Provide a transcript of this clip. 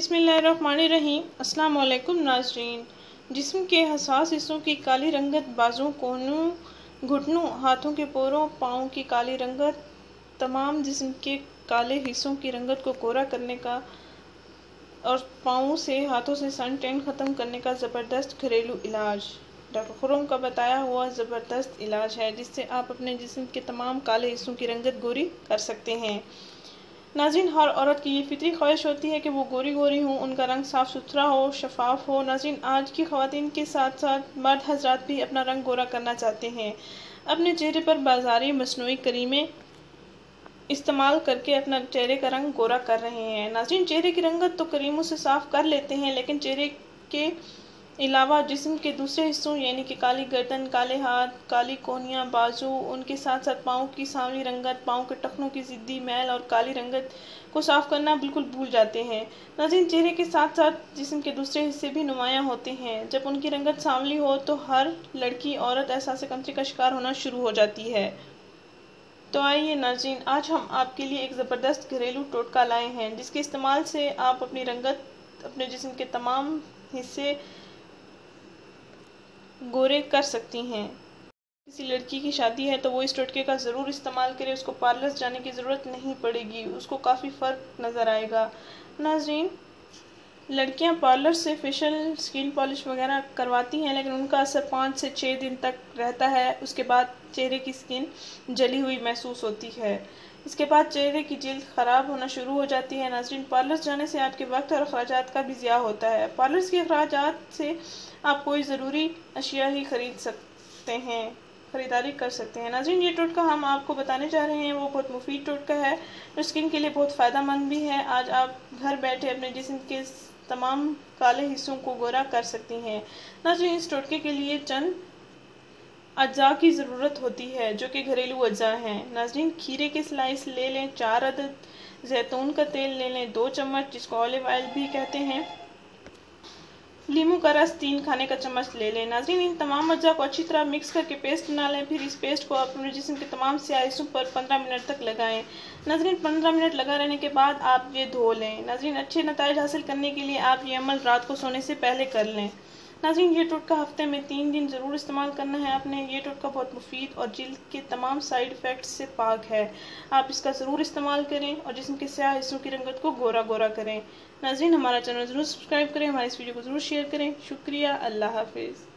बिस्मिल्लाहिर्रहमानिर्रहीम। अस्सलाम वालेकुम नाज़रीन। जिस्म के हसास हिस्सों की काली रंगत, बाजू, कोहनों, घुटनों, हाथों के पोरों, पाँव की काली रंगत, तमाम जिस्म के काले हिस्सों की रंगत को गोरा करने का और पाँवों से, हाथों से सन टैन ख़त्म करने का ज़बरदस्त घरेलू इलाज डॉक्टर खुर्रम का बताया हुआ ज़बरदस्त इलाज है, जिससे आप अपने जिस्म के तमाम काले हिस्सों की रंगत गोरी कर सकते हैं। नाज़रीन, हर औरत की ये फितरी ख्वाहिश होती है कि वो गोरी गोरी हो, उनका रंग साफ़ सुथरा हो, शफाफ हो। नाज़रीन, आज की ख़वातीन के साथ साथ मर्द हज़रात भी अपना रंग गोरा करना चाहते हैं। अपने चेहरे पर बाज़ारी मसनूई क्रीमें इस्तेमाल करके अपना चेहरे का रंग गोरा कर रहे हैं। नाज़रीन, चेहरे की रंगत तो क्रीमों से साफ़ कर लेते हैं, लेकिन चेहरे के अलावा जिस्म के दूसरे हिस्सों यानी कि काली गर्दन, काले हाथ, काली कोहनियाँ, बाजू, उनके साथ साथ पाँव की सांवली रंगत, पाँव के टखनों की ज़िद्दी मैल और काली रंगत को साफ़ करना बिल्कुल भूल जाते हैं। नाज़रीन, चेहरे के साथ साथ जिस्म के दूसरे हिस्से भी नुमायाँ होते हैं। जब उनकी रंगत सांवली हो तो हर लड़की औरत एहसास कमतरी का शिकार होना शुरू हो जाती है। तो आइए नाज़रीन, आज हम आपके लिए एक ज़बरदस्त घरेलू टोटका लाए हैं, जिसके इस्तेमाल से आप अपनी रंगत, अपने जिस्म के तमाम हिस्से गोरे कर सकती हैं। किसी लड़की की शादी है तो वो इस टोटके का ज़रूर इस्तेमाल करे। उसको पार्लर जाने की ज़रूरत नहीं पड़ेगी, उसको काफ़ी फ़र्क नज़र आएगा। नाज़रीन, लड़कियां पार्लर से फेशियल, स्किन पॉलिश वगैरह करवाती हैं, लेकिन उनका असर 5 से 6 दिन तक रहता है। उसके बाद चेहरे की स्किन जली हुई महसूस होती है। इसके बाद चेहरे की जिल्द ख़राब होना शुरू हो जाती है। नाज़रीन, पार्लर जाने से आपके वक्त और अखराजात का भी ज़िया होता है। पार्लर के अखराजात से आप कोई ज़रूरी अशिया ही खरीदारी कर सकते हैं। नाज़रीन, ये टोटका हम आपको बताने जा रहे हैं वो बहुत मुफीद टोटका है, जो स्किन के लिए बहुत फ़ायदेमंद भी है। आज आप घर बैठे अपने जिस्म के तमाम काले हिस्सों को गोरा कर सकती हैं। नाज़रीन, इस टोटके के लिए चंद अज्जा की ज़रूरत होती है, जो कि घरेलू अज्जा हैं। नाज़रीन, खीरे के स्लाइस ले लें 4 अदद, जैतून का तेल ले लें 2 चम्मच, जिसको ऑलिव ऑयल भी कहते हैं। लीमू का रस 3 खाने का चम्मच ले लें। नाज़रीन, इन तमाम अज्जा को अच्छी तरह मिक्स करके पेस्ट बना लें। फिर इस पेस्ट को अपने जिस्म के तमाम स्याह हिस्सों पर 15 मिनट तक लगाएं। नाज़रीन, 15 मिनट लगा रहने के बाद आप ये धो लें। नाज़रीन, अच्छे नताइज हासिल करने के लिए आप ये अमल रात को सोने से पहले कर लें। नाज़रीन, ये टोटका हफ्ते में 3 दिन ज़रूर इस्तेमाल करना है आपने। ये टोटका बहुत मुफीद और जिल्द के तमाम साइड इफ़ेक्ट्स से पाक है। आप इसका ज़रूर इस्तेमाल करें और जिस्म के स्याह हिस्सों की रंगत को गोरा गोरा करें। नाज़रीन, हमारा चैनल ज़रूर सब्सक्राइब करें, हमारी इस वीडियो को ज़रूर शेयर करें। शुक्रिया। अल्लाह हाफिज़।